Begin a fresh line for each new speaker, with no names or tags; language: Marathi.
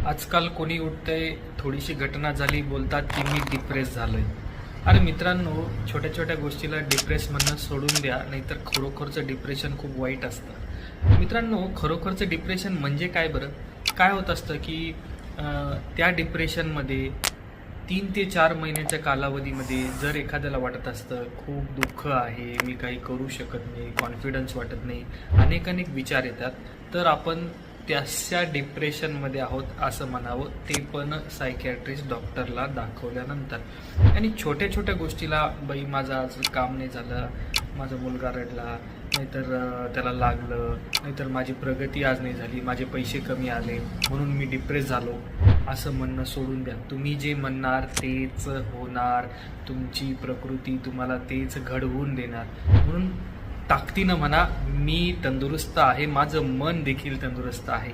आजकाल कोणी उठतंय, थोडीशी घटना झाली, बोलतात की मी डिप्रेस झालोय. अरे मित्रांनो, छोट्या छोट्या गोष्टीला डिप्रेस म्हणणं सोडून द्या, नाहीतर खरोखरचं डिप्रेशन खूप वाईट असतं. मित्रांनो, खरोखरचं डिप्रेशन म्हणजे काय बरं? काय होत असतं की त्या डिप्रेशनमध्ये 3 ते 4 महिन्याच्या कालावधीमध्ये जर एखाद्याला वाटत असतं खूप दुःख आहे, मी काही करू शकत नाही, कॉन्फिडन्स वाटत नाही, अनेक अनेक विचार येतात, तर आपण त्याच्या डिप्रेशनमध्ये आहोत असं म्हणावं, ते पण सायकॅट्रिस्ट डॉक्टरला दाखवल्यानंतर. आणि छोट्या छोट्या गोष्टीला, बाई माझं आज काम नाही झालं, माझा मुलगा रडला, नाहीतर त्याला लागलं, नाहीतर माझी प्रगती आज नाही झाली, माझे पैसे कमी आले म्हणून मी डिप्रेस झालो, असं म्हणणं सोडून द्या. तुम्ही जे म्हणणार तेच होणार, तुमची प्रकृती तुम्हाला तेच घडवून देणार. म्हणून ताकदीनं म्हणा, मी तंदुरुस्त आहे, माझं मन देखील तंदुरुस्त आहे.